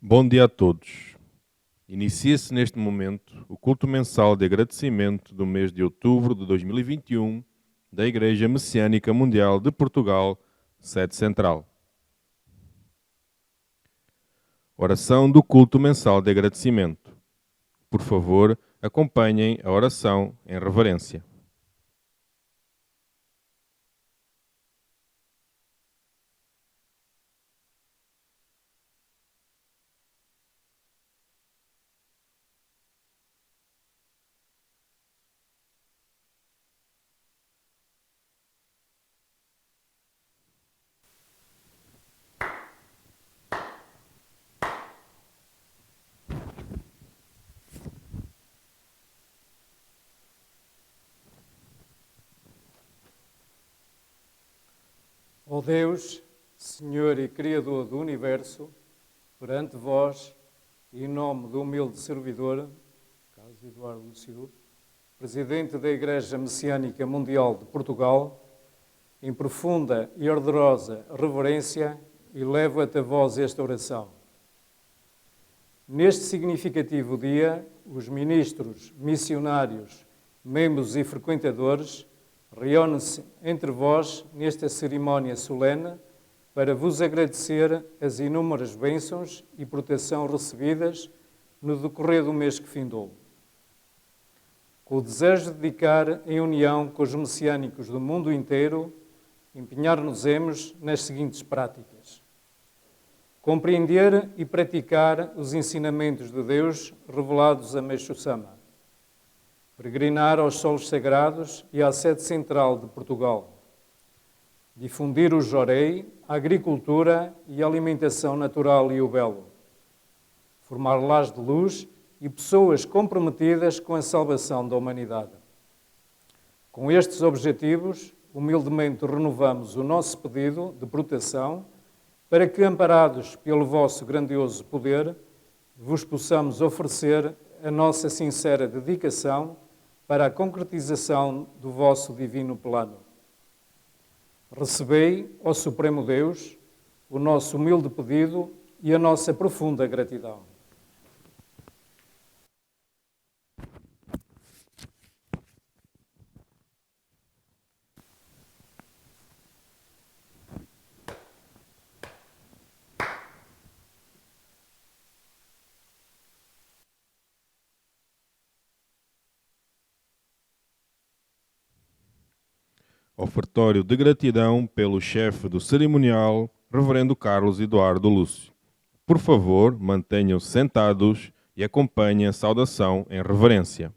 Bom dia a todos. Inicia-se neste momento o culto mensal de agradecimento do mês de outubro de 2021 da Igreja Messiânica Mundial de Portugal, sede central. Oração do culto mensal de agradecimento. Por favor, acompanhem a oração em reverência. Ó Deus, Senhor e Criador do Universo, perante vós, em nome do humilde servidor, Carlos Eduardo Lúcio, Presidente da Igreja Messiânica Mundial de Portugal, em profunda e ardorosa reverência, elevo até vós esta oração. Neste significativo dia, os ministros, missionários, membros e frequentadores reúnem-se entre vós nesta cerimónia solene para vos agradecer as inúmeras bênçãos e proteção recebidas no decorrer do mês que findou. Com o desejo de dedicar, em união com os messiânicos do mundo inteiro, empenhar-nos-emos nas seguintes práticas: compreender e praticar os ensinamentos de Deus revelados a Meixo Sama, peregrinar aos solos sagrados e à sede central de Portugal, difundir o jorei, a agricultura e a alimentação natural e o belo, formar lares de luz e pessoas comprometidas com a salvação da humanidade. Com estes objetivos, humildemente renovamos o nosso pedido de proteção para que, amparados pelo vosso grandioso poder, vos possamos oferecer a nossa sincera dedicação para a concretização do vosso divino plano. Recebei, ó Supremo Deus, o nosso humilde pedido e a nossa profunda gratidão. Ofertório de gratidão pelo chefe do cerimonial, Reverendo Carlos Eduardo Lúcio. Por favor, mantenham-se sentados e acompanhem a saudação em reverência.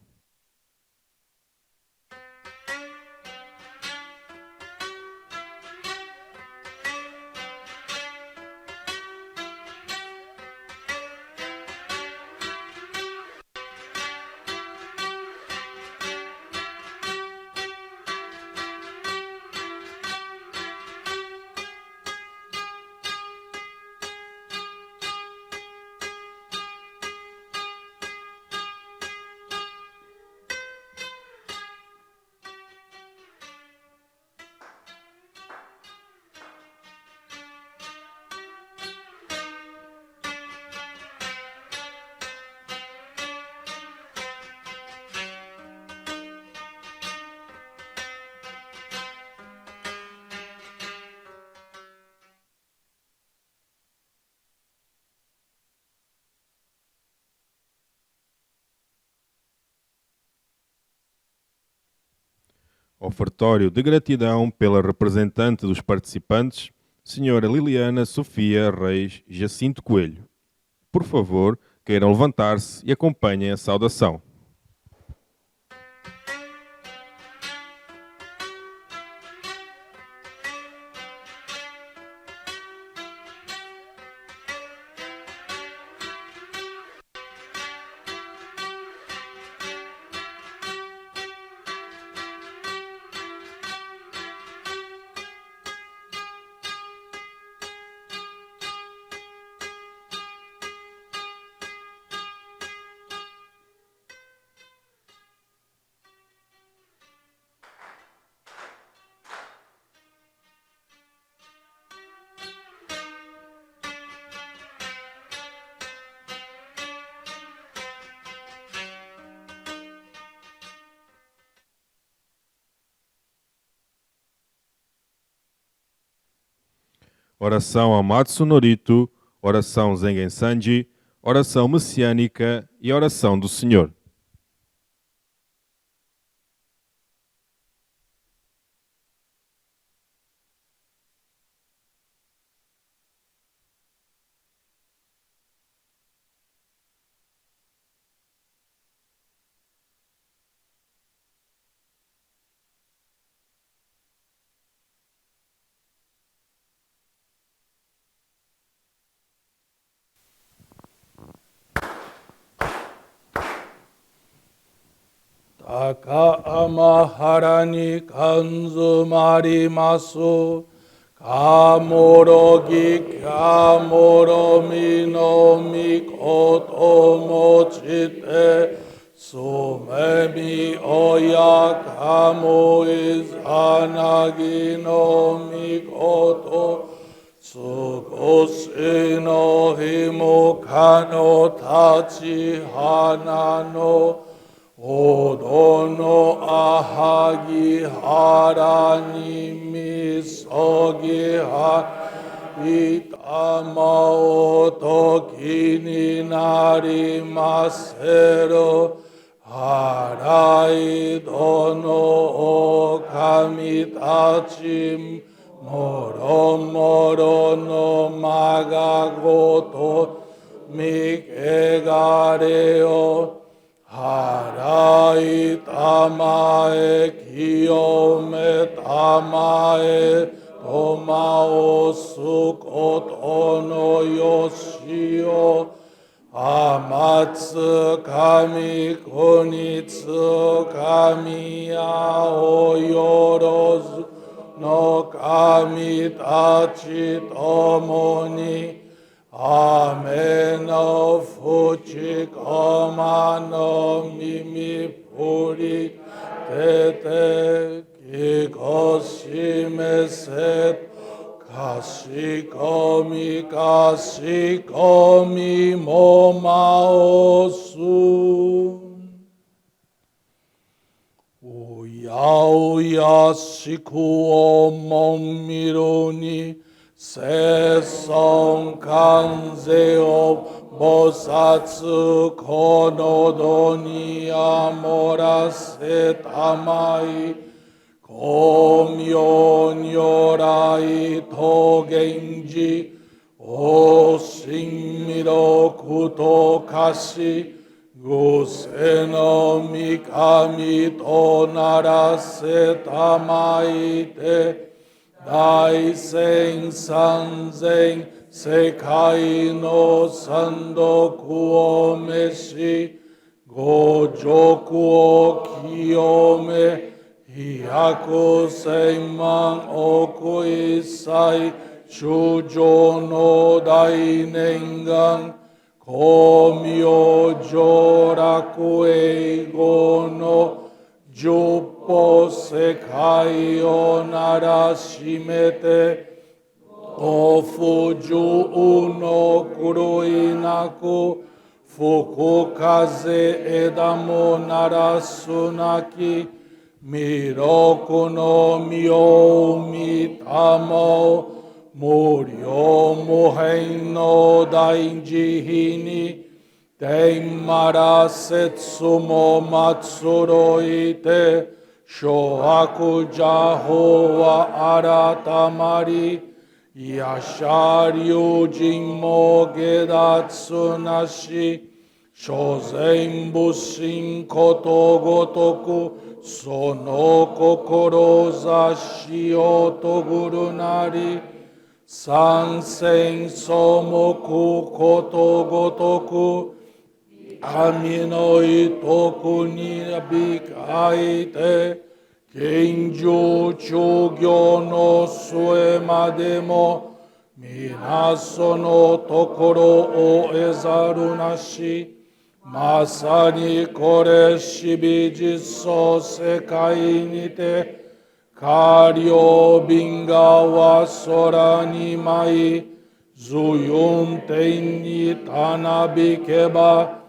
Ofertório de gratidão pela representante dos participantes, Senhora Liliana Sofia Reis Jacinto Coelho. Por favor, queiram levantar-se e acompanhem a saudação. oração a Matsunorito, oração Zengen Sanji, oração messiânica e oração do Senhor. Takahara ni kanzumarimasu, kamorogi kamoro mino mikoto mochite, sumemi oya kamo izanagi no mikoto, Tsugoshi no himoka no tachi hana no Odo no ahagi hara ni misogi ha itama otoki ni narimaseru harai dono okami tachi moro moro no magagoto mikegareo Harai tamae kiyome tamae tomao sukoto no yoshio amatsu kami kunitsu kami ao yorozu no kami tachi tomoni Amen no fuchi koma no mimi puri tete kikoshime set kashikomi momaosu Oya shiku omomiru ni Seson kanze o bosatsu konodo ni amorase tamai komyo nyorai to genji o shinmiro kuto kashi guse no mikami to narase tamai te Daisen sanzen sekai no sandoku o meshi gojoku o kiyome hyaku senman oku isai shujo no dainengan komyo joraku eigo no Juppo sekai o narashimete Ofuju uno kuruinaku Fuku kaze edamo narasunaki Miroku no myo mitamo Muryo muhen no dainjihini Tenmara setsumo matsuroite Shohaku jaho wa aratamari Yasharyu jinmo gedatsu nashi Shozen bushin koto gotoku Sono kokoro zashi otoguru nari Sansen somoku koto gotoku Ami no itoku ni bikaite Kenju chugyo no sue mademo Minaso no tokoro o ezaru nashi Masani kore shibiji so sekai nite Karyo binga wa sora ni mai Zuyun ten ni tanabikeba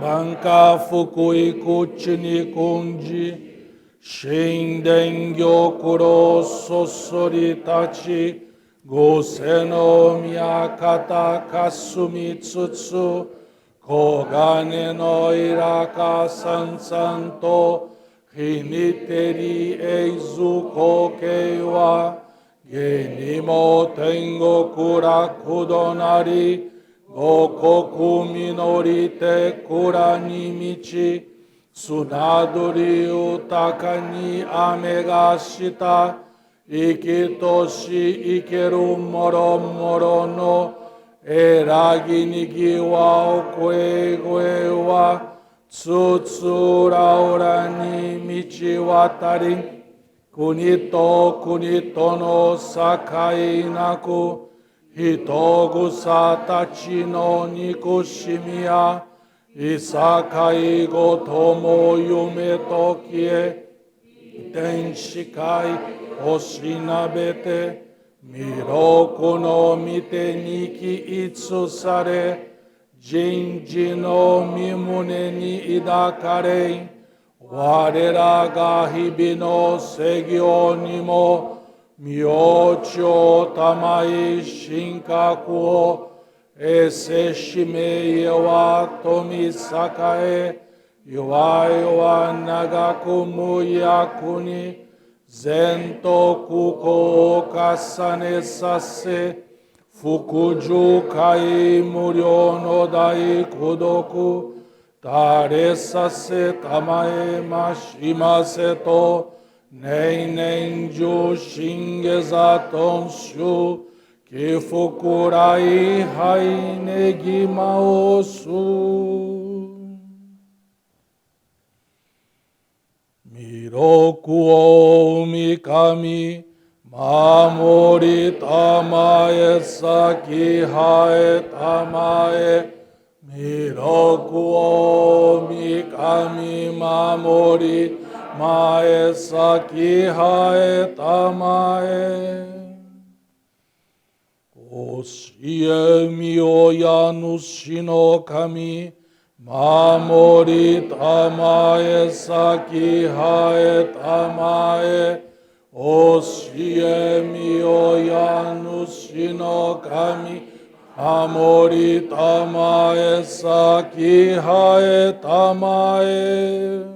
Banka fukui kuchi ni kunji Shinden gyokuro sosori tachi Goseno miyakata kasumitsutsu, kogane no iraka sansanto, hiniteri eizu kokeiwa, genimo tengo kurakudonari, gokoku minorite kuranimichi, sunadori utaka ni amegashita, ikitoshi ikeru moro moro no, eragi nigiwa okue wa, tsutsura urani michi watari, kunito no sakai naku, hitogu satachi no nikushimiya, isakai gotomo yume tokie, tenshikai oshinabete, miroku no mite niki itsusare, jinji no mimune ni idakarei, warera ga hibi no segyo nimo, myocho tamai shinkakuo, ese shimei wa tomi sakae, yoa nagaku muyakuni, zento kuko kasane sase, fukuju kai muryo no dai kudoku, tare sase tamae mashimase to, Neinen ju shingeza tonshu, kifukurai hainegi maosu. Miroku o mikami, mamori tamae saki hae tamae. Miroku o mikami, mamori mae saki hae tamae. Oshie mio yanushi no kami, mamori tamae saki hae tamae. Oshie mio yanushi no kami, mamori tamae saki hae tamae.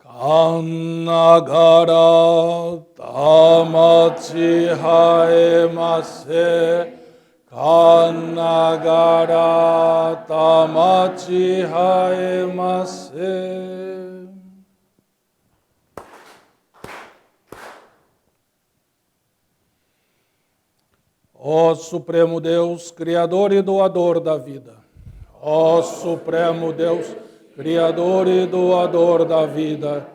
Kannagara tamachi haemase, Kannagara tamachi haemase. Ó Supremo Deus, Criador e doador da vida. Ó Supremo Deus, Criador e doador da vida,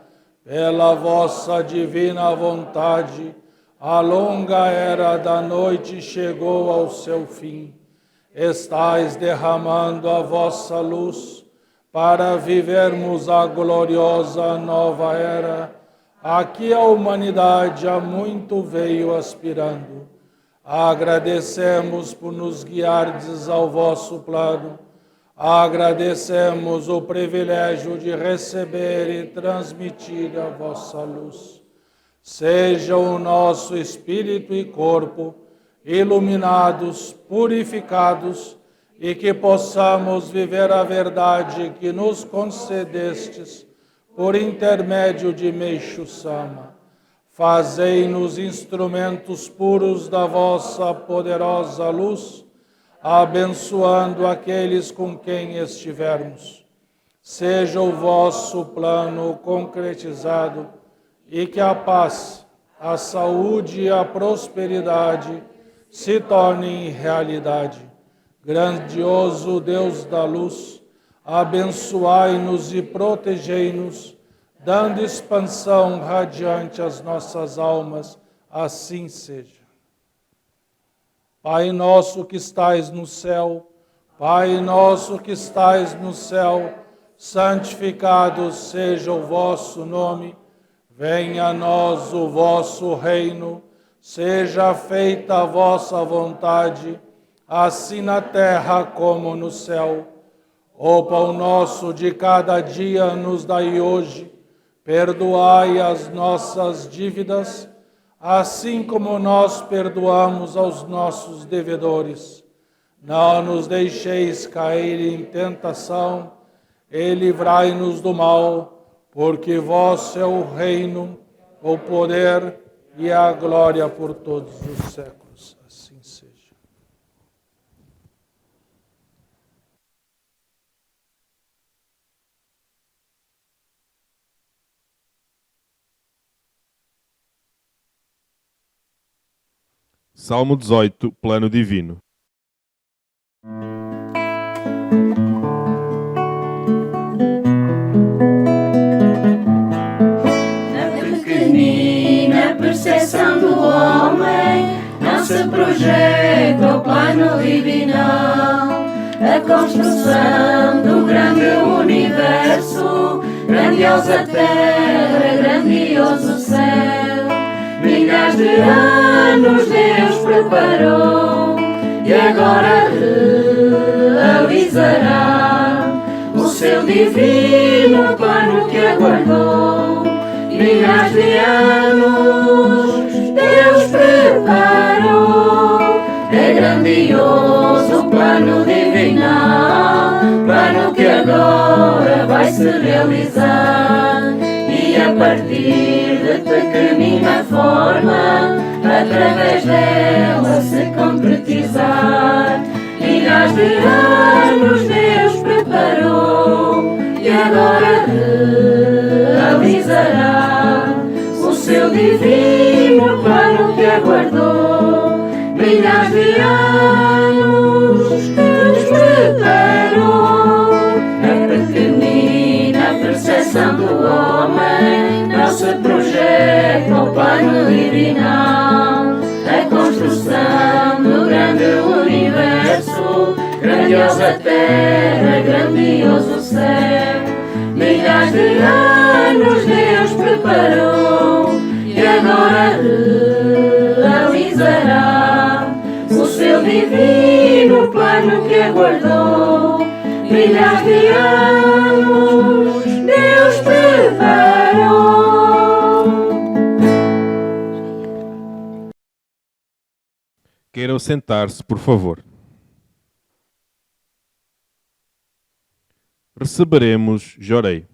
pela vossa divina vontade, a longa era da noite chegou ao seu fim. Estais derramando a vossa luz para vivermos a gloriosa nova era, a que a humanidade há muito veio aspirando. Agradecemos por nos guiardes ao vosso plano. Agradecemos o privilégio de receber e transmitir a vossa luz. Seja o nosso espírito e corpo iluminados, purificados, e que possamos viver a verdade que nos concedestes por intermédio de Meixo Sama. Fazei-nos instrumentos puros da vossa poderosa luz, abençoando aqueles com quem estivermos. Seja o vosso plano concretizado e que a paz, a saúde e a prosperidade se tornem realidade. Grandioso Deus da luz, abençoai-nos e protegei-nos, dando expansão radiante às nossas almas, assim seja. Pai nosso que estais no céu, Pai nosso que estais no céu, santificado seja o vosso nome. Venha a nós o vosso reino, seja feita a vossa vontade, assim na terra como no céu. O pão nosso de cada dia nos dai hoje, perdoai as nossas dívidas, assim como nós perdoamos aos nossos devedores. Não nos deixeis cair em tentação, e livrai-nos do mal, porque vosso é o reino, o poder e a glória por todos os séculos. Assim seja. Salmo 18, Plano Divino. Na pequenina percepção do homem não se projeta o plano divinal. A construção do grande universo, grandiosa terra, grandioso céu. Milhares de anos Deus preparou e agora realizará o seu divino plano que aguardou. Milhares de anos Deus preparou, é grandioso o plano divinal, plano que agora vai se realizar. E a partir de pequenina forma, através dela se concretizar. Milhares de anos Deus preparou e agora realizará o seu divino plano que aguardou. Milhares de anos Deus preparou. A pequenina percepção do homem não se projeta o plano divinal. A construção do grande universo, grandiosa terra, grandioso céu. Milhares de anos Deus preparou e agora realizará o seu divino plano que aguardou. Milhares de anos Deus preparou. Queiram sentar-se, por favor. Receberemos Jorei.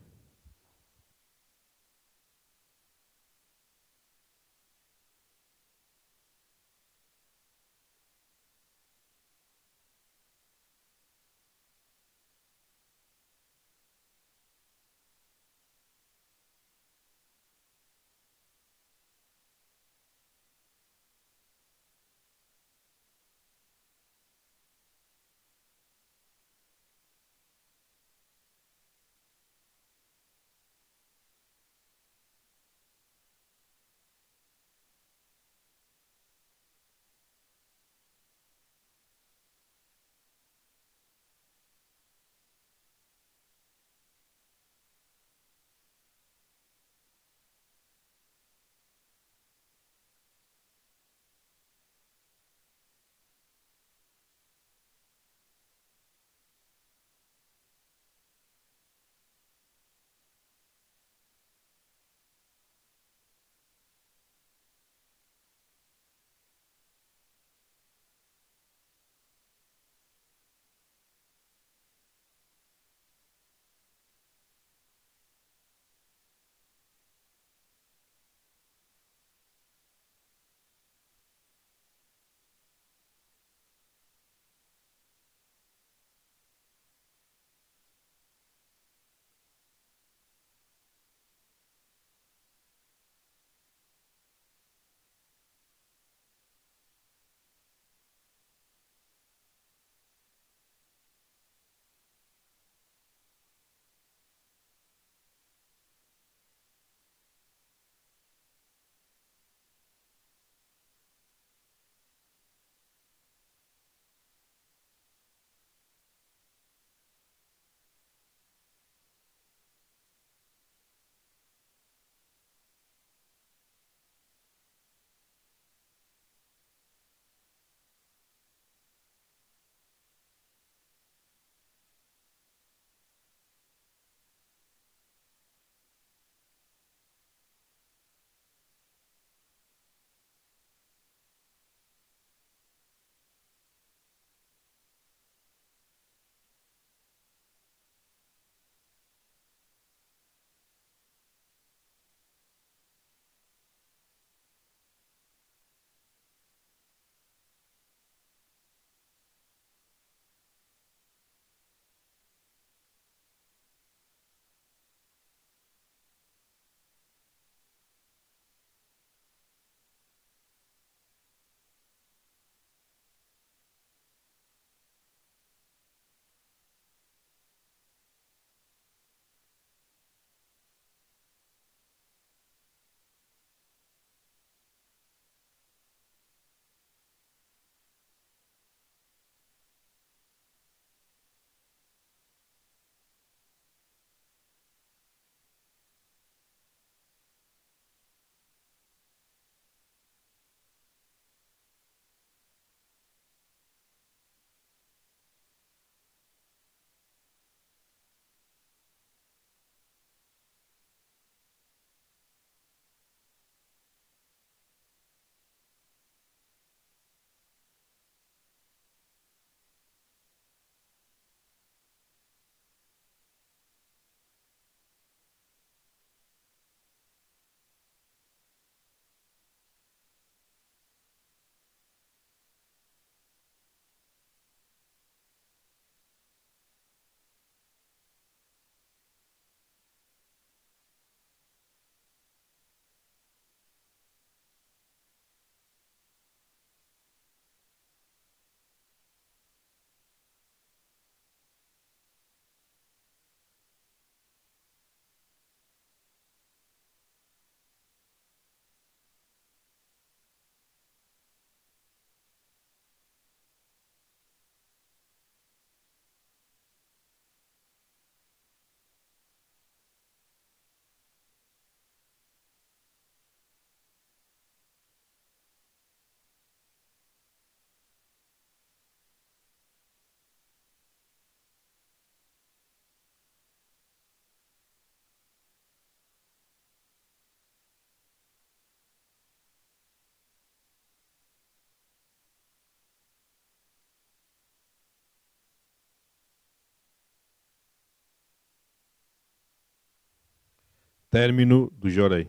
Término do Jorei.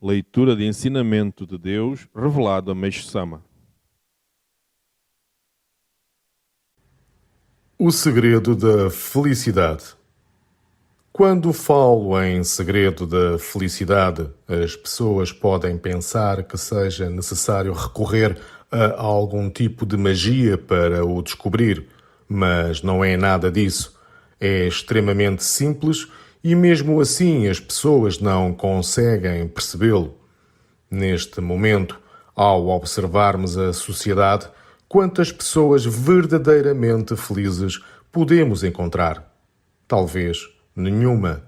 Leitura de ensinamento de Deus revelado a Meixo Sama. O segredo da felicidade. Quando falo em segredo da felicidade, as pessoas podem pensar que seja necessário recorrer a algum tipo de magia para o descobrir, mas não é nada disso. É extremamente simples e mesmo assim as pessoas não conseguem percebê-lo. Neste momento, ao observarmos a sociedade, quantas pessoas verdadeiramente felizes podemos encontrar? Talvez nenhuma.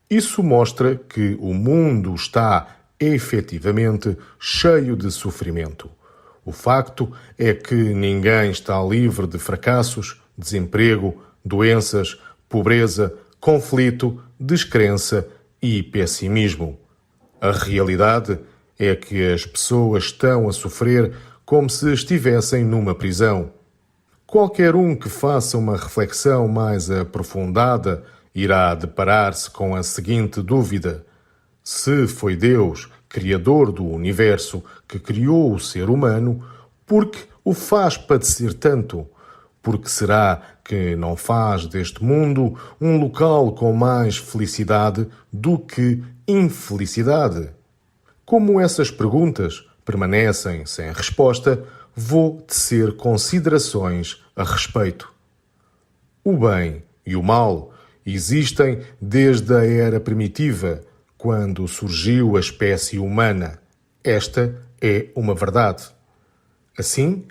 Isso mostra que o mundo está efetivamente cheio de sofrimento. O facto é que ninguém está livre de fracassos, desemprego, doenças, pobreza, conflito, descrença e pessimismo. A realidade é que as pessoas estão a sofrer como se estivessem numa prisão. Qualquer um que faça uma reflexão mais aprofundada irá deparar-se com a seguinte dúvida: se foi Deus, Criador do Universo, que criou o ser humano, por que o faz padecer tanto? Por que será que não faz deste mundo um local com mais felicidade do que infelicidade? Como essas perguntas permanecem sem resposta, vou tecer considerações a respeito. O bem e o mal existem desde a era primitiva, quando surgiu a espécie humana. Esta é uma verdade. Assim,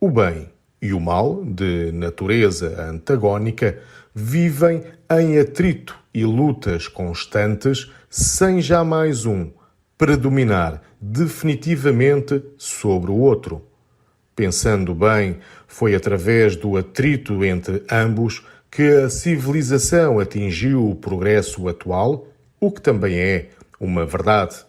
o bem e o mal, de natureza antagónica, vivem em atrito e lutas constantes, sem jamais um predominar definitivamente sobre o outro. Pensando bem, foi através do atrito entre ambos que a civilização atingiu o progresso atual, o que também é uma verdade.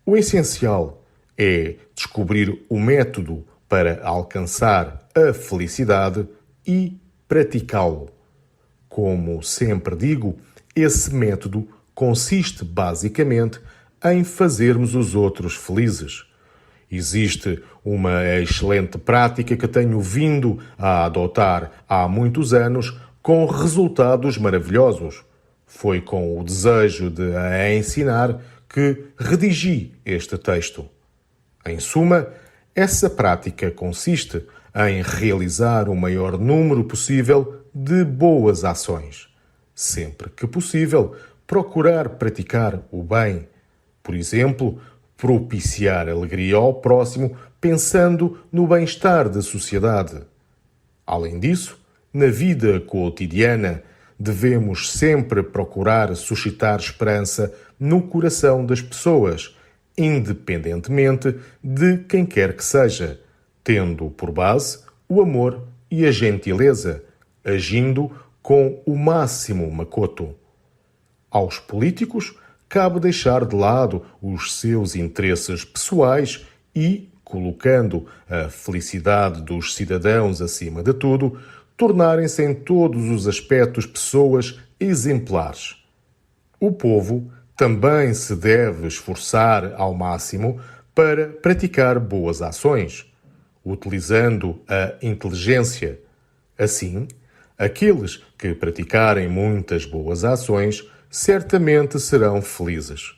O essencial é descobrir o método para alcançar a felicidade e praticá-lo. Como sempre digo, esse método consiste basicamente em fazermos os outros felizes. Existe uma excelente prática que tenho vindo a adotar há muitos anos com resultados maravilhosos. Foi com o desejo de a ensinar que redigi este texto. Em suma, essa prática consiste em realizar o maior número possível de boas ações. Sempre que possível, procurar praticar o bem. Por exemplo, propiciar alegria ao próximo pensando no bem-estar da sociedade. Além disso, na vida cotidiana, devemos sempre procurar suscitar esperança no coração das pessoas, independentemente de quem quer que seja, tendo por base o amor e a gentileza, agindo com o máximo macoto. Aos políticos, cabe deixar de lado os seus interesses pessoais e, colocando a felicidade dos cidadãos acima de tudo, tornarem-se em todos os aspectos pessoas exemplares. O povo também se deve esforçar ao máximo para praticar boas ações, utilizando a inteligência. Assim, aqueles que praticarem muitas boas ações certamente serão felizes.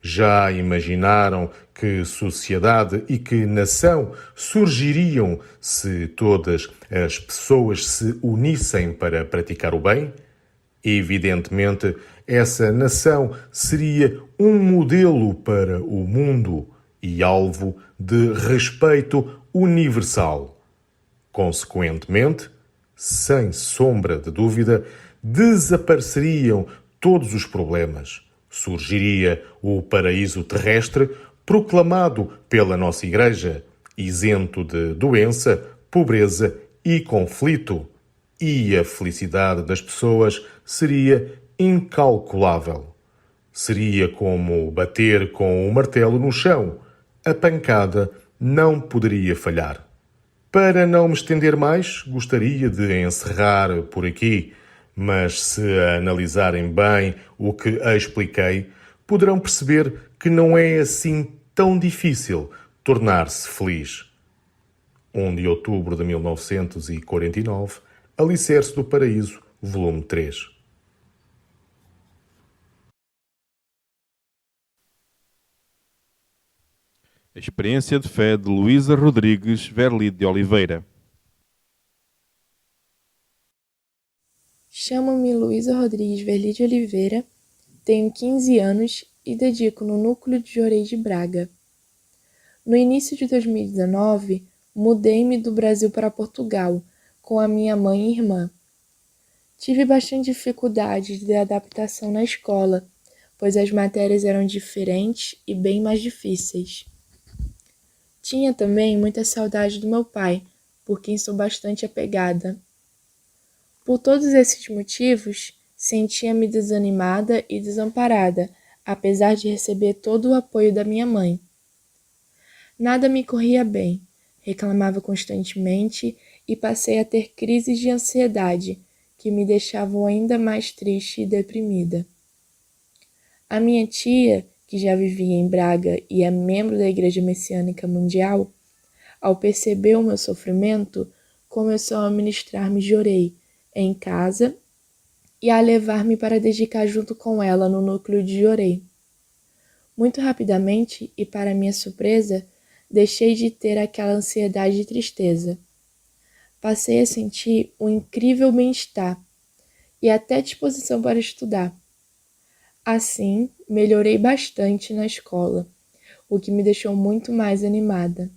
Já imaginaram que sociedade e que nação surgiriam se todas as pessoas se unissem para praticar o bem? Evidentemente, essa nação seria um modelo para o mundo e alvo de respeito universal. Consequentemente, sem sombra de dúvida, desapareceriam todos os problemas. Surgiria o paraíso terrestre proclamado pela nossa Igreja, isento de doença, pobreza e conflito. e a felicidade das pessoas seria incalculável. Seria como bater com o martelo no chão. A pancada não poderia falhar. Para não me estender mais, gostaria de encerrar por aqui, mas se analisarem bem o que expliquei, poderão perceber que não é assim tão difícil tornar-se feliz. 1 de outubro de 1949, Alicerce do Paraíso, volume 3. A experiência de fé de Luísa Rodrigues Verli de Oliveira. Chamo-me Luísa Rodrigues Verli de Oliveira, tenho 15 anos e dedico no Núcleo de Jorei de Braga. No início de 2019, mudei-me do Brasil para Portugal, com a minha mãe e irmã. Tive bastante dificuldade de adaptação na escola, pois as matérias eram diferentes e bem mais difíceis. Tinha também muita saudade do meu pai, por quem sou bastante apegada. Por todos esses motivos, sentia-me desanimada e desamparada, apesar de receber todo o apoio da minha mãe. Nada me corria bem, reclamava constantemente e passei a ter crises de ansiedade, que me deixavam ainda mais triste e deprimida. A minha tia, que já vivia em Braga e é membro da Igreja Messiânica Mundial, ao perceber o meu sofrimento, começou a ministrar-me Jorei em casa e a levar-me para dedicar junto com ela no núcleo de Jorei. Muito rapidamente, e para minha surpresa, deixei de ter aquela ansiedade e tristeza. Passei a sentir um incrível bem-estar e até disposição para estudar. Assim, melhorei bastante na escola, o que me deixou muito mais animada.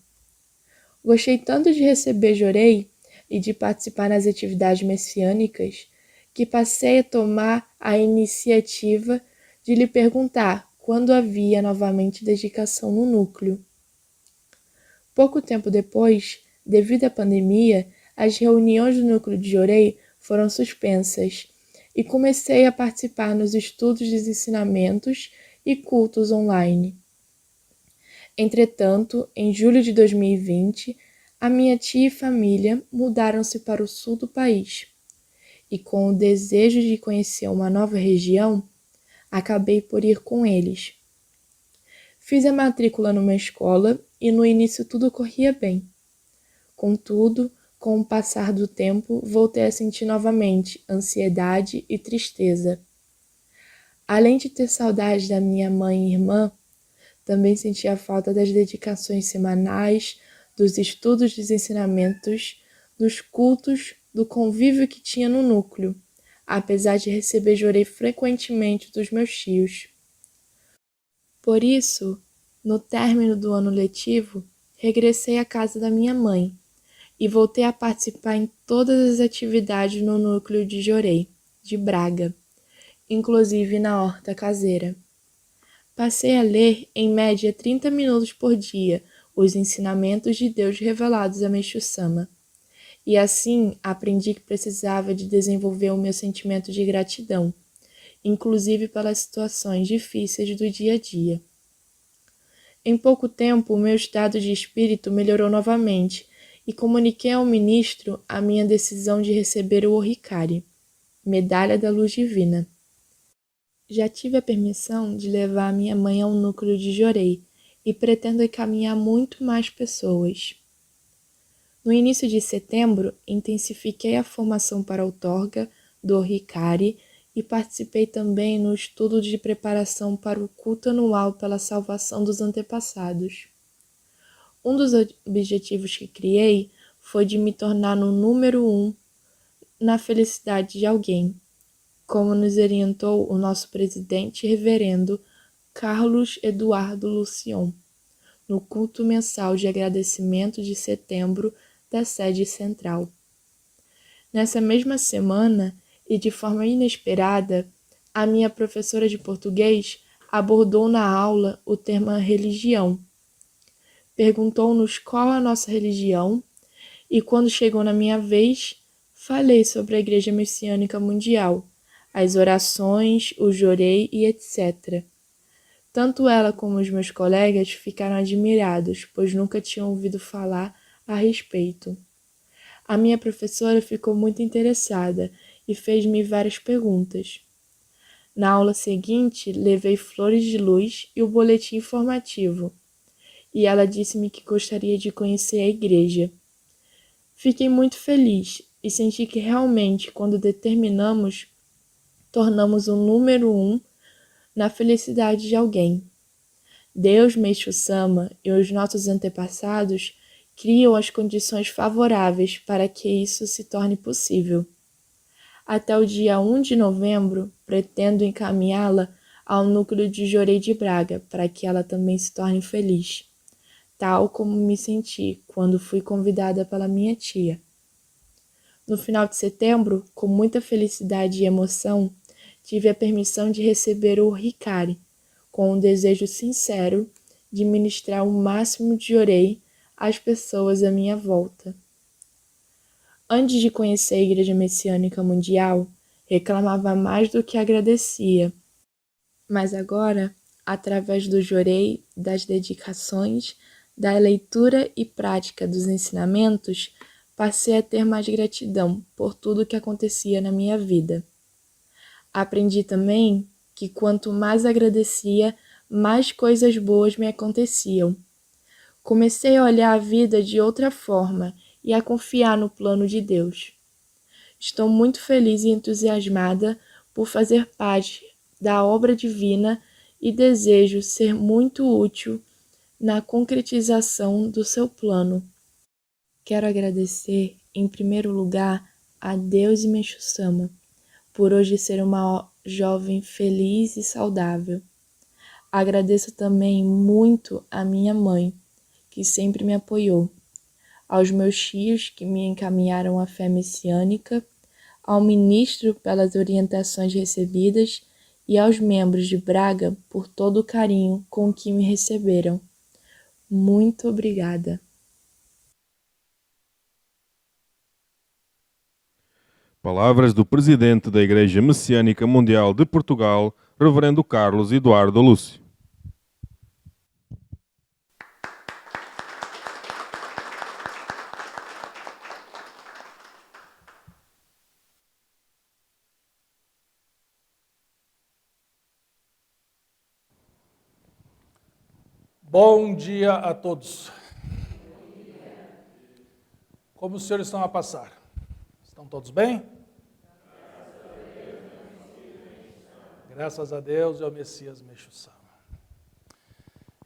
Gostei tanto de receber Jorei e de participar nas atividades messiânicas que passei a tomar a iniciativa de lhe perguntar quando havia novamente dedicação no núcleo. Pouco tempo depois, devido à pandemia, as reuniões do núcleo de Jorei foram suspensas e comecei a participar nos estudos dos ensinamentos e cultos online. Entretanto, em julho de 2020, a minha tia e família mudaram-se para o sul do país. E com o desejo de conhecer uma nova região, acabei por ir com eles. Fiz a matrícula numa escola e no início tudo corria bem. Contudo, com o passar do tempo, voltei a sentir novamente ansiedade e tristeza. Além de ter saudade da minha mãe e irmã, também sentia falta das dedicações semanais, dos estudos dos ensinamentos, dos cultos, do convívio que tinha no núcleo, apesar de receber Jorei frequentemente dos meus tios. Por isso, no término do ano letivo, regressei à casa da minha mãe e voltei a participar em todas as atividades no núcleo de Jorei, de Braga, inclusive na horta caseira. Passei a ler, em média, 30 minutos por dia, os ensinamentos de Deus revelados a Meixo Sama. E assim, aprendi que precisava de desenvolver o meu sentimento de gratidão, inclusive pelas situações difíceis do dia a dia. Em pouco tempo, o meu estado de espírito melhorou novamente e comuniquei ao ministro a minha decisão de receber o Ohikari, Medalha da Luz Divina. Já tive a permissão de levar a minha mãe ao núcleo de Jorei e pretendo encaminhar muito mais pessoas. No início de setembro, intensifiquei a formação para a outorga do Ohikari e participei também no estudo de preparação para o culto anual pela salvação dos antepassados. Um dos objetivos que criei foi de me tornar no número 1 na felicidade de alguém, como nos orientou o nosso presidente reverendo Carlos Eduardo Lucion, no culto mensal de agradecimento de setembro da sede central. Nessa mesma semana, e de forma inesperada, a minha professora de português abordou na aula o tema religião. Perguntou-nos qual a nossa religião e, quando chegou na minha vez, Falei sobre a Igreja Messiânica Mundial, as orações, o jorei e etc. Tanto ela como os meus colegas ficaram admirados, pois nunca tinham ouvido falar a respeito. A minha professora ficou muito interessada e fez-me várias perguntas. Na aula seguinte, levei flores de luz e o boletim informativo, e ela disse-me que gostaria de conhecer a igreja. Fiquei muito feliz e senti que realmente, quando determinamos, tornamos o número 1 na felicidade de alguém. Deus, Meixo Sama e os nossos antepassados criam as condições favoráveis para que isso se torne possível. Até o dia 1 de novembro, pretendo encaminhá-la ao núcleo de Jorei de Braga para que ela também se torne feliz, tal como me senti quando fui convidada pela minha tia. No final de setembro, com muita felicidade e emoção, tive a permissão de receber o Hikari, com um desejo sincero de ministrar o máximo de Jorei às pessoas à minha volta. Antes de conhecer a Igreja Messiânica Mundial, reclamava mais do que agradecia. Mas agora, através do jorei, das dedicações, da leitura e prática dos ensinamentos, passei a ter mais gratidão por tudo que acontecia na minha vida. Aprendi também que quanto mais agradecia, mais coisas boas me aconteciam. Comecei a olhar a vida de outra forma e a confiar no plano de Deus. Estou muito feliz e entusiasmada por fazer parte da obra divina e desejo ser muito útil na concretização do seu plano. Quero agradecer, em primeiro lugar, a Deus e Meixo Sama, por hoje ser uma jovem feliz e saudável. Agradeço também muito a minha mãe, que sempre me apoiou, aos meus tios que me encaminharam à fé messiânica, ao ministro pelas orientações recebidas e aos membros de Braga por todo o carinho com que me receberam. Muito obrigada. Palavras do presidente da Igreja Messiânica Mundial de Portugal, Reverendo Carlos Eduardo Lúcio. Bom dia a todos. Como os senhores estão a passar? Estão todos bem? Graças a Deus e ao Messias Meixo Sama.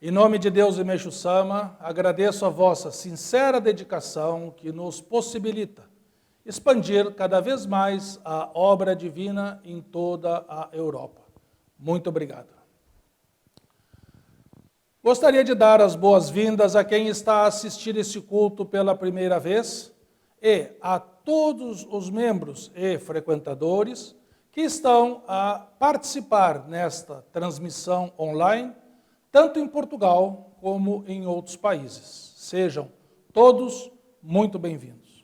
Em nome de Deus e Meixo Sama, agradeço a vossa sincera dedicação que nos possibilita expandir cada vez mais a obra divina em toda a Europa. Muito obrigado. Gostaria de dar as boas-vindas a quem está a assistir esse culto pela primeira vez e a todos os membros e frequentadores que estão a participar nesta transmissão online, tanto em Portugal como em outros países. Sejam todos muito bem-vindos.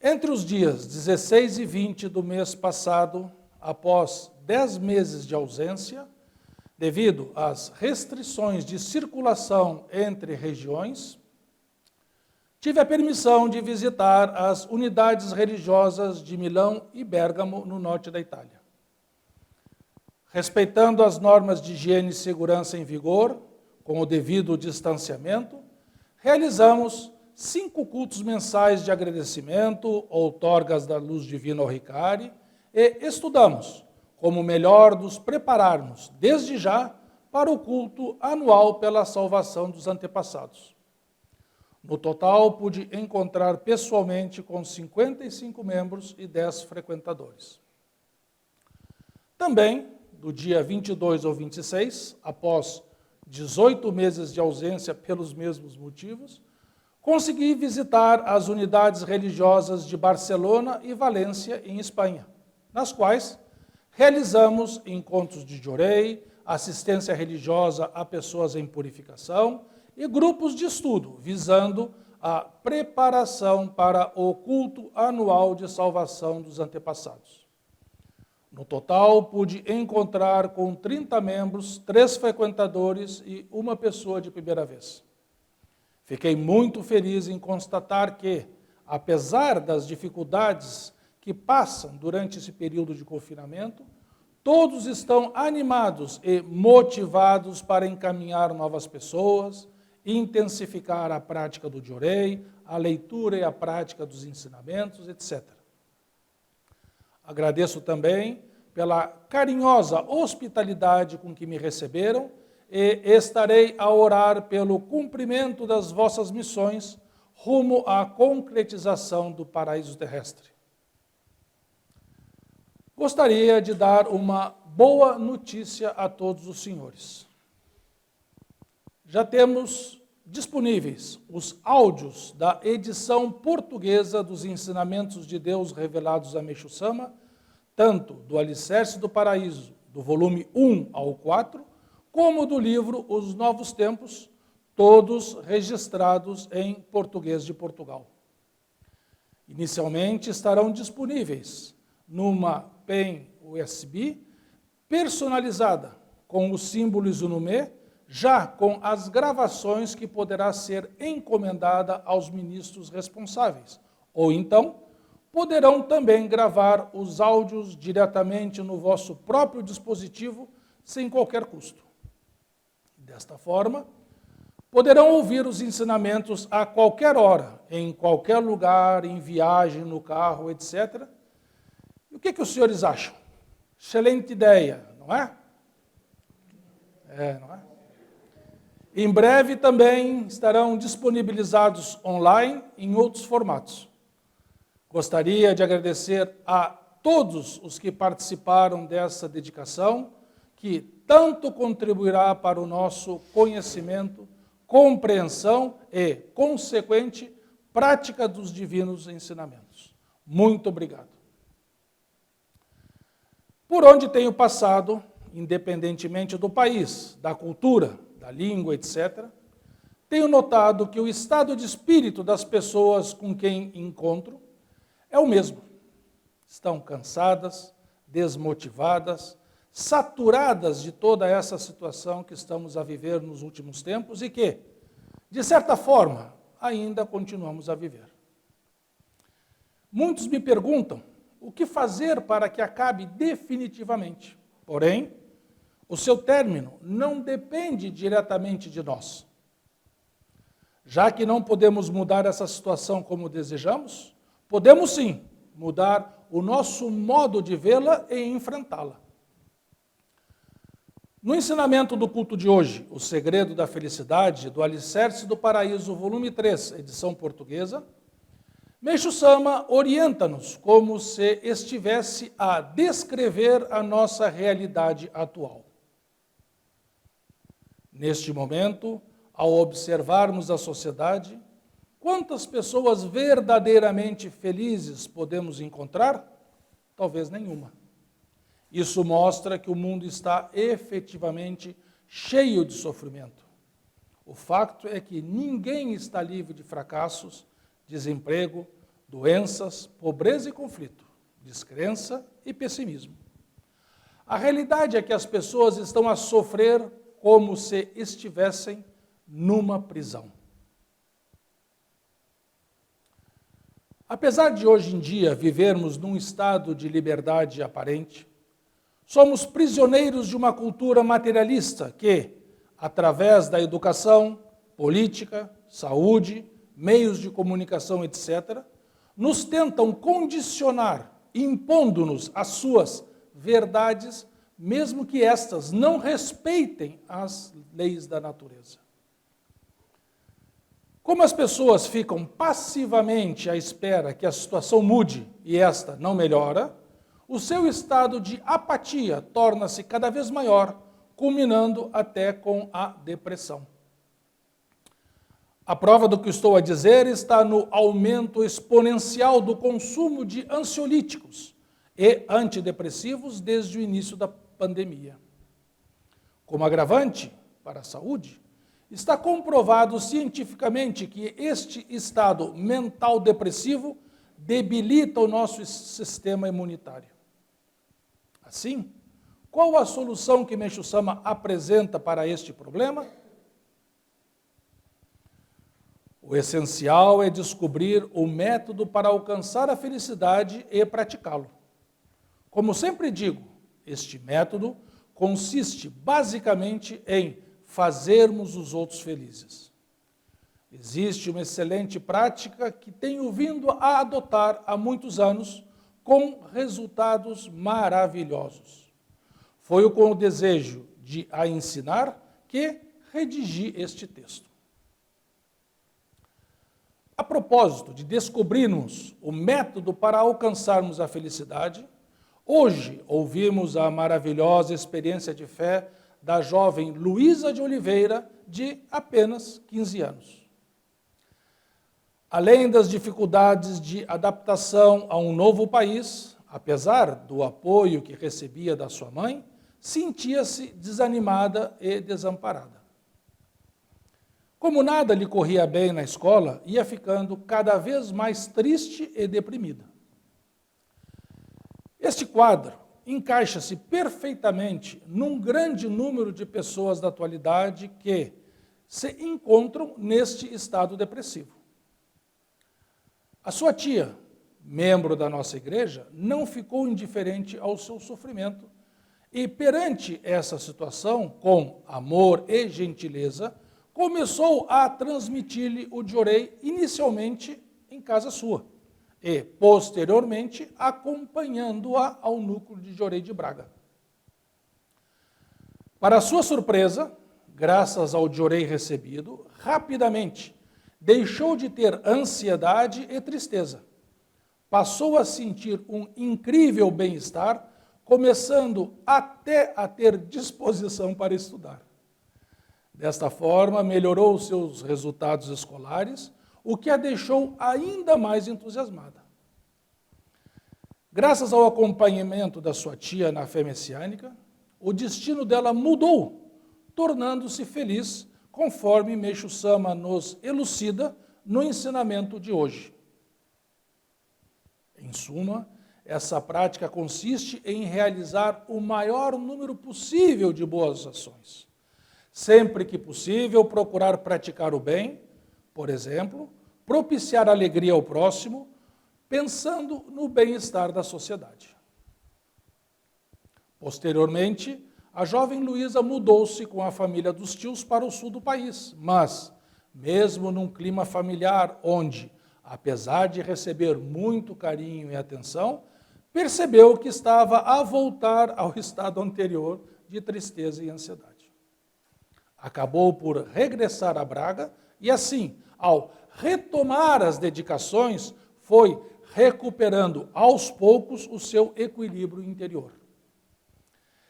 Entre os dias 16 e 20 do mês passado, após 10 meses de ausência, devido às restrições de circulação entre regiões, tive a permissão de visitar as unidades religiosas de Milão e Bérgamo, no norte da Itália. Respeitando as normas de higiene e segurança em vigor, com o devido distanciamento, realizamos 5 cultos mensais de agradecimento, outorgas da luz divina ao Hikari, e estudamos como melhor nos prepararmos, desde já, para o culto anual pela salvação dos antepassados. No total, pude encontrar pessoalmente com 55 membros e 10 frequentadores. Também, do dia 22 ao 26, após 18 meses de ausência pelos mesmos motivos, consegui visitar as unidades religiosas de Barcelona e Valência, em Espanha, nas quais realizamos encontros de jorei, assistência religiosa a pessoas em purificação e grupos de estudo, visando a preparação para o culto anual de salvação dos antepassados. No total, pude encontrar com 30 membros, 3 frequentadores e uma pessoa de primeira vez. Fiquei muito feliz em constatar que, apesar das dificuldades que passam durante esse período de confinamento, todos estão animados e motivados para encaminhar novas pessoas, intensificar a prática do Diorei, a leitura e a prática dos ensinamentos, etc. Agradeço também pela carinhosa hospitalidade com que me receberam e estarei a orar pelo cumprimento das vossas missões rumo à concretização do paraíso terrestre. Gostaria de dar uma boa notícia a todos os senhores. Já temos disponíveis os áudios da edição portuguesa dos Ensinamentos de Deus Revelados a Meixo Sama, tanto do Alicerce do Paraíso, do volume 1 ao 4, como do livro Os Novos Tempos, todos registrados em português de Portugal. Inicialmente estarão disponíveis numa pen USB personalizada com o símbolo Izunumê, já com as gravações que poderá ser encomendada aos ministros responsáveis, ou então poderão também gravar os áudios diretamente no vosso próprio dispositivo sem qualquer custo. Desta forma, poderão ouvir os ensinamentos a qualquer hora, em qualquer lugar, em viagem, no carro, etc. E o que os senhores acham? Excelente ideia, não é? Não é? Em breve também estarão disponibilizados online em outros formatos. Gostaria de agradecer a todos os que participaram dessa dedicação, que tanto contribuirá para o nosso conhecimento, compreensão e, consequente, prática dos divinos ensinamentos. Muito obrigado. Por onde tenho passado, independentemente do país, da cultura, da língua, etc., tenho notado que o estado de espírito das pessoas com quem encontro é o mesmo. Estão cansadas, desmotivadas, saturadas de toda essa situação que estamos a viver nos últimos tempos e que, de certa forma, ainda continuamos a viver. Muitos me perguntam o que fazer para que acabe definitivamente. Porém, o seu término não depende diretamente de nós. Já que não podemos mudar essa situação como desejamos, podemos sim mudar o nosso modo de vê-la e enfrentá-la. No ensinamento do culto de hoje, O Segredo da Felicidade, do Alicerce do Paraíso, volume 3, edição portuguesa, Meixo Sama orienta-nos como se estivesse a descrever a nossa realidade atual. Neste momento, ao observarmos a sociedade, quantas pessoas verdadeiramente felizes podemos encontrar? Talvez nenhuma. Isso mostra que o mundo está efetivamente cheio de sofrimento. O fato é que ninguém está livre de fracassos, desemprego, doenças, pobreza e conflito, descrença e pessimismo. A realidade é que as pessoas estão a sofrer como se estivessem numa prisão. Apesar de hoje em dia vivermos num estado de liberdade aparente, somos prisioneiros de uma cultura materialista que, através da educação, política, saúde, meios de comunicação, etc., nos tentam condicionar, impondo-nos as suas verdades, mesmo que estas não respeitem as leis da natureza. Como as pessoas ficam passivamente à espera que a situação mude e esta não melhora, o seu estado de apatia torna-se cada vez maior, culminando até com a depressão. A prova do que estou a dizer está no aumento exponencial do consumo de ansiolíticos e antidepressivos desde o início da pandemia. Como agravante para a saúde, Está comprovado cientificamente que este estado mental depressivo debilita o nosso sistema imunitário. Assim, qual a solução que Meixo Sama apresenta para este problema? O essencial é descobrir o método para alcançar a felicidade e praticá-lo. Como sempre digo, este método consiste basicamente em fazermos os outros felizes. Existe uma excelente prática que tenho vindo a adotar há muitos anos com resultados maravilhosos. Foi com o desejo de a ensinar que redigi este texto. A propósito de descobrirmos o método para alcançarmos a felicidade, hoje ouvimos a maravilhosa experiência de fé da jovem Luísa de Oliveira, de apenas 15 anos. Além das dificuldades de adaptação a um novo país, apesar do apoio que recebia da sua mãe, sentia-se desanimada e desamparada. Como nada lhe corria bem na escola, ia ficando cada vez mais triste e deprimida. Este quadro encaixa-se perfeitamente num grande número de pessoas da atualidade que se encontram neste estado depressivo. A sua tia, membro da nossa igreja, não ficou indiferente ao seu sofrimento e, perante essa situação, com amor e gentileza, começou a transmitir-lhe o Diorei inicialmente em casa sua e, posteriormente, acompanhando-a ao núcleo de Diorei de Braga. Para sua surpresa, graças ao Diorei recebido, rapidamente deixou de ter ansiedade e tristeza. Passou a sentir um incrível bem-estar, começando até a ter disposição para estudar. Desta forma, melhorou os seus resultados escolares, o que a deixou ainda mais entusiasmada. Graças ao acompanhamento da sua tia na fé messiânica, o destino dela mudou, tornando-se feliz, conforme Meixo Sama nos elucida no ensinamento de hoje. Em suma, essa prática consiste em realizar o maior número possível de boas ações. Sempre que possível, procurar praticar o bem, por exemplo, propiciar alegria ao próximo, pensando no bem-estar da sociedade. Posteriormente, a jovem Luísa mudou-se com a família dos tios para o sul do país, mas, mesmo num clima familiar onde, apesar de receber muito carinho e atenção, percebeu que estava a voltar ao estado anterior de tristeza e ansiedade. Acabou por regressar a Braga e, assim, ao retomar as dedicações, foi recuperando aos poucos o seu equilíbrio interior.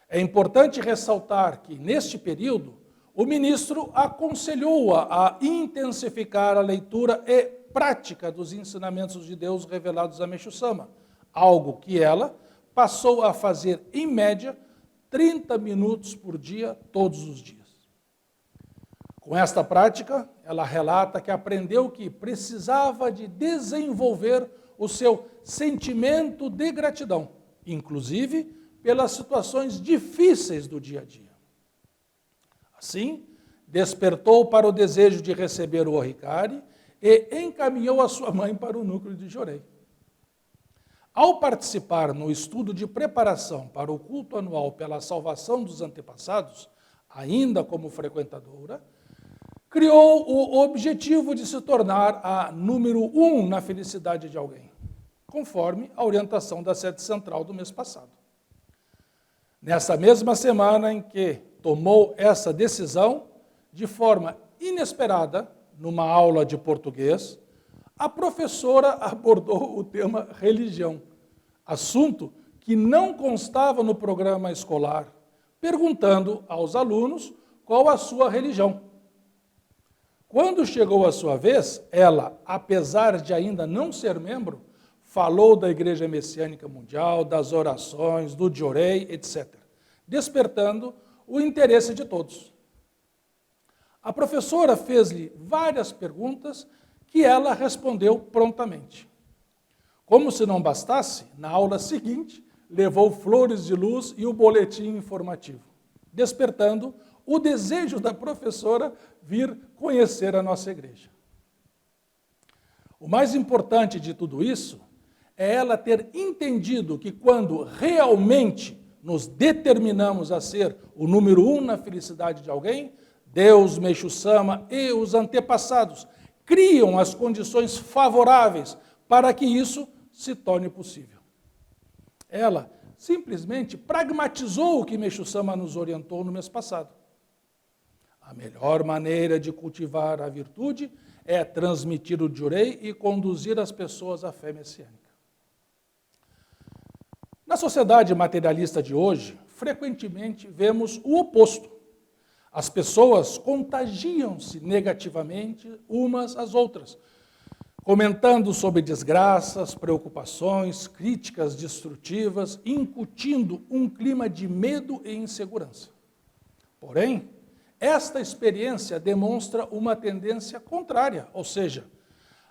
É importante ressaltar que, neste período, o ministro aconselhou-a a intensificar a leitura e prática dos ensinamentos de Deus revelados a Meixo Sama, algo que ela passou a fazer, em média, 30 minutos por dia, todos os dias. Com esta prática, ela relata que aprendeu que precisava de desenvolver o seu sentimento de gratidão, inclusive pelas situações difíceis do dia a dia. Assim, despertou para o desejo de receber o Oricari e encaminhou a sua mãe para o núcleo de Diorei. Ao participar no estudo de preparação para o culto anual pela salvação dos antepassados, ainda como frequentadora, criou o objetivo de se tornar a número 1 na felicidade de alguém, conforme a orientação da sede central do mês passado. Nessa mesma semana em que tomou essa decisão, de forma inesperada, numa aula de português, a professora abordou o tema religião, assunto que não constava no programa escolar, perguntando aos alunos qual a sua religião. Quando chegou a sua vez, ela, apesar de ainda não ser membro, falou da Igreja Messiânica Mundial, das orações, do Diorei, etc., despertando o interesse de todos. A professora fez-lhe várias perguntas que ela respondeu prontamente. Como se não bastasse, na aula seguinte, levou flores de luz e o boletim informativo, despertando o desejo da professora vir conhecer a nossa igreja. O mais importante de tudo isso é ela ter entendido que quando realmente nos determinamos a ser o número 1 na felicidade de alguém, Deus, Meixo Sama e os antepassados criam as condições favoráveis para que isso se torne possível. Ela simplesmente pragmatizou o que Meixo Sama nos orientou no mês passado. A melhor maneira de cultivar a virtude é transmitir o Jurei e conduzir as pessoas à fé messiânica. Na sociedade materialista de hoje, frequentemente vemos o oposto. As pessoas contagiam-se negativamente umas às outras, comentando sobre desgraças, preocupações, críticas destrutivas, incutindo um clima de medo e insegurança. Porém, esta experiência demonstra uma tendência contrária, ou seja,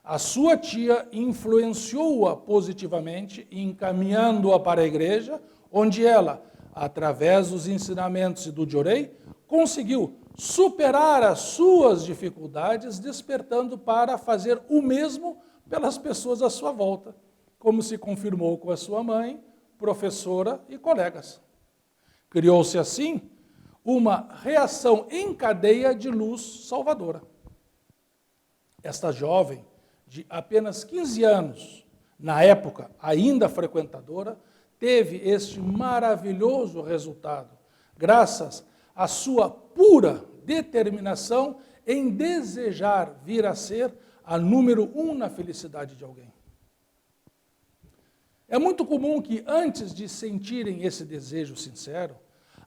a sua tia influenciou-a positivamente, encaminhando-a para a igreja, onde ela, através dos ensinamentos e do Jurei, conseguiu superar as suas dificuldades, despertando para fazer o mesmo pelas pessoas à sua volta, como se confirmou com a sua mãe, professora e colegas. Criou-se assim uma reação em cadeia de luz salvadora. Esta jovem, de apenas 15 anos, na época ainda frequentadora, teve este maravilhoso resultado, graças à sua pura determinação em desejar vir a ser a número 1 na felicidade de alguém. É muito comum que, antes de sentirem esse desejo sincero,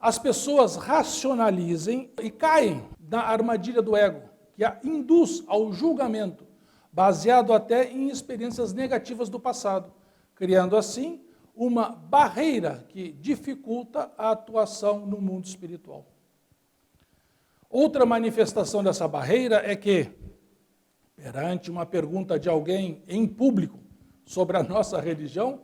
as pessoas racionalizem e caem na armadilha do ego, que a induz ao julgamento, baseado até em experiências negativas do passado, criando assim uma barreira que dificulta a atuação no mundo espiritual. Outra manifestação dessa barreira é que, perante uma pergunta de alguém em público sobre a nossa religião,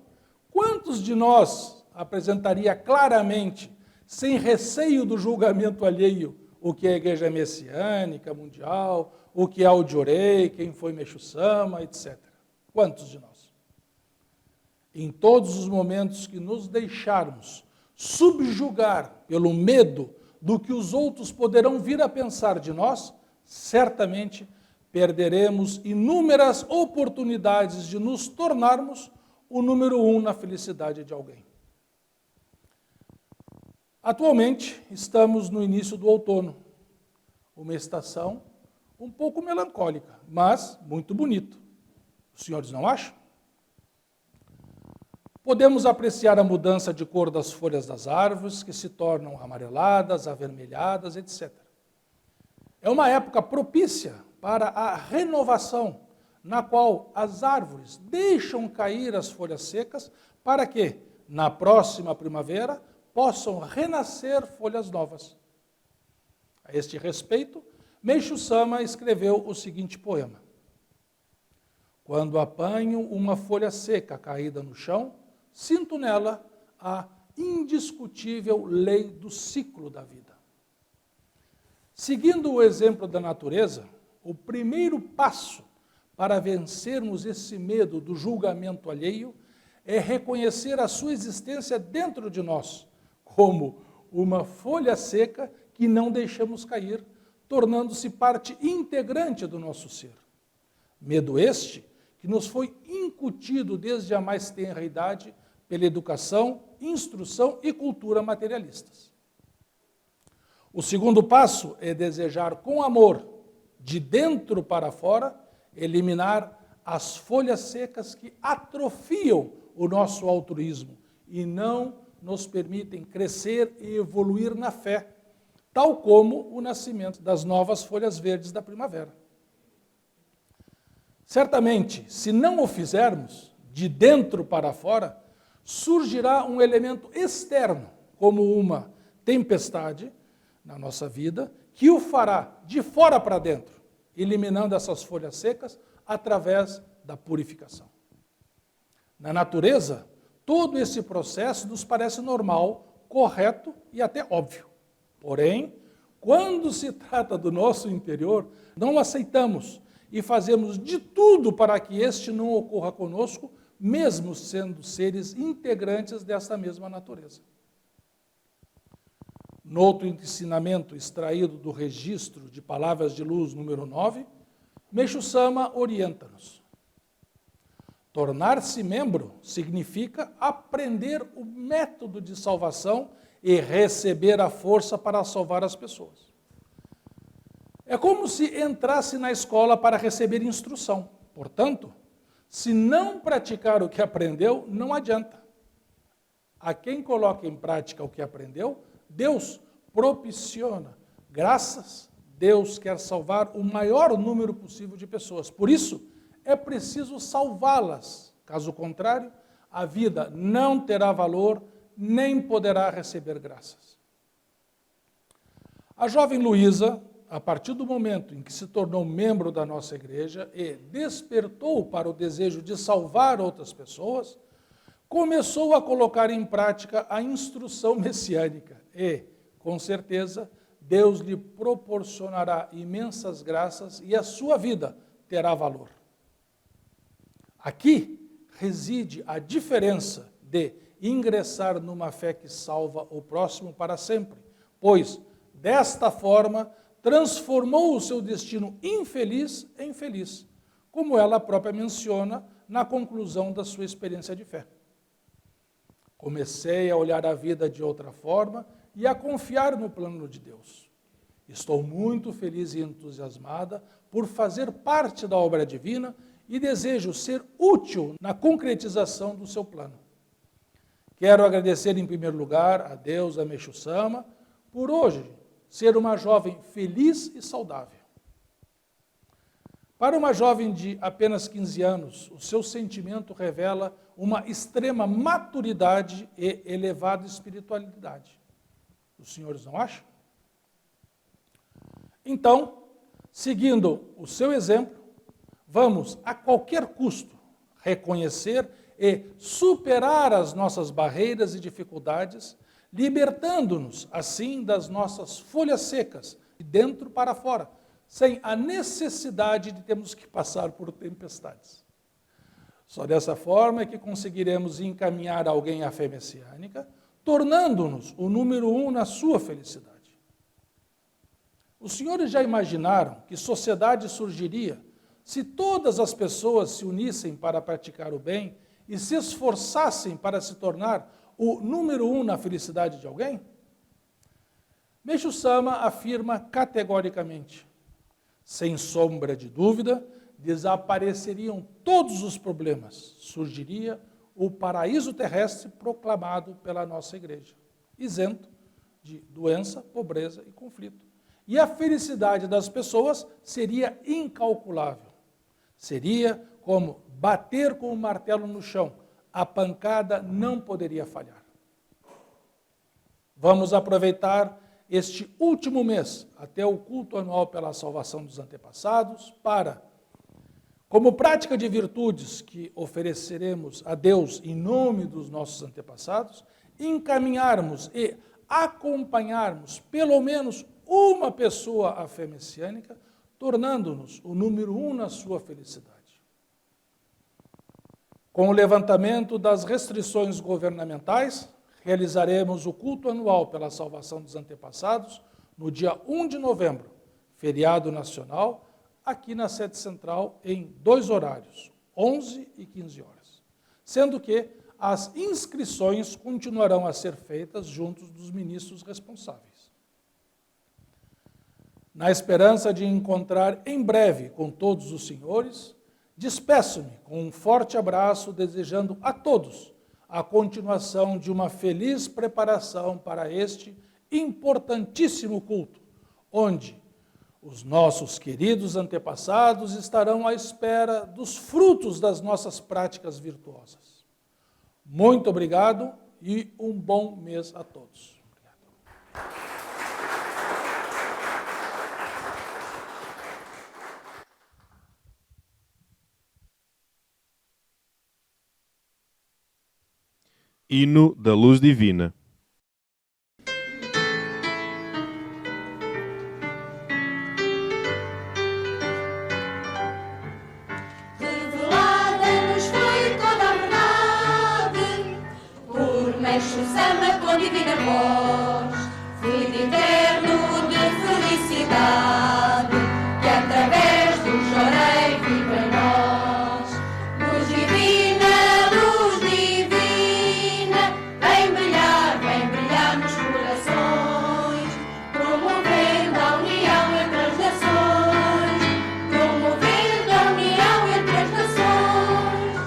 quantos de nós apresentaria claramente, sem receio do julgamento alheio, o que é a Igreja Messiânica Mundial, o que é o Jurei, quem foi Meixo Sama, etc. Quantos de nós? Em todos os momentos que nos deixarmos subjugar pelo medo do que os outros poderão vir a pensar de nós, certamente perderemos inúmeras oportunidades de nos tornarmos o número 1 na felicidade de alguém. Atualmente, estamos no início do outono, uma estação um pouco melancólica, mas muito bonita. Os senhores não acham? Podemos apreciar a mudança de cor das folhas das árvores, que se tornam amareladas, avermelhadas, etc. É uma época propícia para a renovação, na qual as árvores deixam cair as folhas secas para que, na próxima primavera, possam renascer folhas novas. A este respeito, Meixo Sama escreveu o seguinte poema: quando apanho uma folha seca caída no chão, sinto nela a indiscutível lei do ciclo da vida. Seguindo o exemplo da natureza, o primeiro passo para vencermos esse medo do julgamento alheio é reconhecer a sua existência dentro de nós, como uma folha seca que não deixamos cair, tornando-se parte integrante do nosso ser. Medo este que nos foi incutido desde a mais tenra idade pela educação, instrução e cultura materialistas. O segundo passo é desejar com amor, de dentro para fora, eliminar as folhas secas que atrofiam o nosso altruísmo e não nos permitem crescer e evoluir na fé, tal como o nascimento das novas folhas verdes da primavera. Certamente, se não o fizermos, de dentro para fora, surgirá um elemento externo, como uma tempestade na nossa vida, que o fará de fora para dentro, eliminando essas folhas secas através da purificação. Na natureza, todo esse processo nos parece normal, correto e até óbvio. Porém, quando se trata do nosso interior, não aceitamos e fazemos de tudo para que este não ocorra conosco, mesmo sendo seres integrantes dessa mesma natureza. No outro ensinamento extraído do registro de Palavras de Luz número 9, Meixo Sama orienta-nos. Tornar-se membro significa aprender o método de salvação e receber a força para salvar as pessoas. É como se entrasse na escola para receber instrução. Portanto, se não praticar o que aprendeu, não adianta. A quem coloca em prática o que aprendeu, Deus propiciona graças. Deus quer salvar o maior número possível de pessoas. Por isso, é preciso salvá-las. Caso contrário, a vida não terá valor, nem poderá receber graças. A jovem Luísa, a partir do momento em que se tornou membro da nossa igreja e despertou para o desejo de salvar outras pessoas, começou a colocar em prática a instrução messiânica e, com certeza, Deus lhe proporcionará imensas graças e a sua vida terá valor. Aqui reside a diferença de ingressar numa fé que salva o próximo para sempre, pois, desta forma, transformou o seu destino infeliz em feliz, como ela própria menciona na conclusão da sua experiência de fé. Comecei a olhar a vida de outra forma e a confiar no plano de Deus. Estou muito feliz e entusiasmada por fazer parte da obra divina e desejo ser útil na concretização do seu plano. Quero agradecer em primeiro lugar a Deus, a Meixo Sama, por hoje ser uma jovem feliz e saudável. Para uma jovem de apenas 15 anos, o seu sentimento revela uma extrema maturidade e elevada espiritualidade. Os senhores não acham? Então, seguindo o seu exemplo, vamos, a qualquer custo, reconhecer e superar as nossas barreiras e dificuldades, libertando-nos, assim, das nossas folhas secas, de dentro para fora, sem a necessidade de termos que passar por tempestades. Só dessa forma é que conseguiremos encaminhar alguém à fé messiânica, tornando-nos o número 1 na sua felicidade. Os senhores já imaginaram que sociedade surgiria se todas as pessoas se unissem para praticar o bem e se esforçassem para se tornar o número 1 na felicidade de alguém? Meixo Sama afirma categoricamente, sem sombra de dúvida, desapareceriam todos os problemas, surgiria o paraíso terrestre proclamado pela nossa igreja, isento de doença, pobreza e conflito. E a felicidade das pessoas seria incalculável. Seria como bater com o martelo no chão, a pancada não poderia falhar. Vamos aproveitar este último mês, até o culto anual pela salvação dos antepassados, para, como prática de virtudes que ofereceremos a Deus em nome dos nossos antepassados, encaminharmos e acompanharmos pelo menos uma pessoa à fé messiânica, tornando-nos o número 1 na sua felicidade. Com o levantamento das restrições governamentais, realizaremos o culto anual pela salvação dos antepassados no dia 1 de novembro, feriado nacional, aqui na sede central, em 2 horários, 11 e 15 horas. Sendo que as inscrições continuarão a ser feitas junto dos ministros responsáveis. Na esperança de encontrar em breve com todos os senhores, despeço-me com um forte abraço, desejando a todos a continuação de uma feliz preparação para este importantíssimo culto, onde os nossos queridos antepassados estarão à espera dos frutos das nossas práticas virtuosas. Muito obrigado e um bom mês a todos. Obrigado. Hino da Luz Divina. Revelada-nos foi toda a verdade, por Meixo Sama com divina voz, fluido eterno de felicidade, que através do chorei vive em nós. Luz divina, vem brilhar nos corações, promovendo a união entre as nações, promovendo a união entre as nações.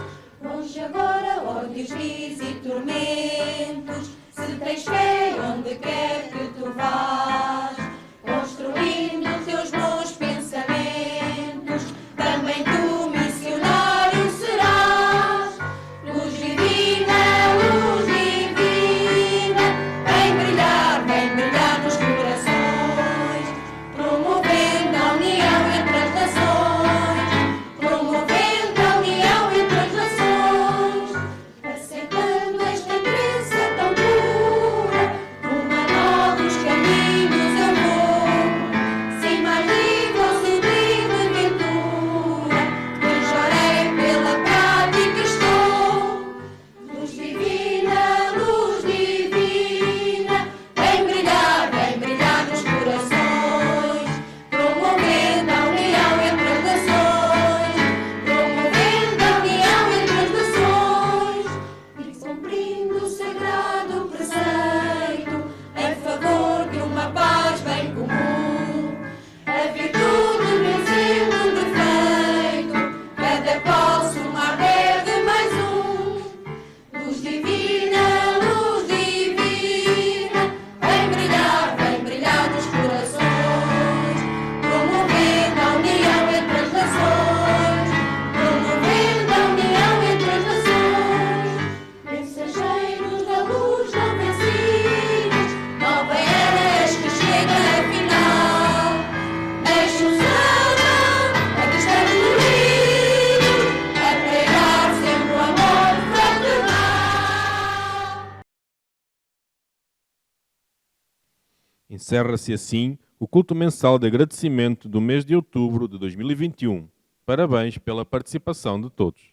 Longe agora ódios, ris e tormentos, se tens fé onde quer que tu vás, construindo teus bons pensamentos, também tu missionário serás. Luz divina, vem brilhar nos corações, promovendo a união entre as nações, promovendo a união entre as nações, aceitando esta crença tão pura, rumo a novos caminhos eu vou, sem mais livre ou sublime ventura, que chorei pela prática estou. Luz divina, vem brilhar nos corações, promovendo a união entre as nações, promovendo a união entre as nações, e cumprindo o sagrado preceito, em favor de uma paz bem comum, a virtude vencendo o defeito, cada qual somar deve mais um. Luz divina, vem brilhar nos corações, promovendo a união entre as nações, promovendo a união entre as nações. Mensageiros da luz não vencidos, nova era que chega afinal. Meixo Sama, aqui estamos unidos, a pregar sempre o amor fraternal. Encerra-se assim o culto mensal de agradecimento do mês de outubro de 2021. Parabéns pela participação de todos.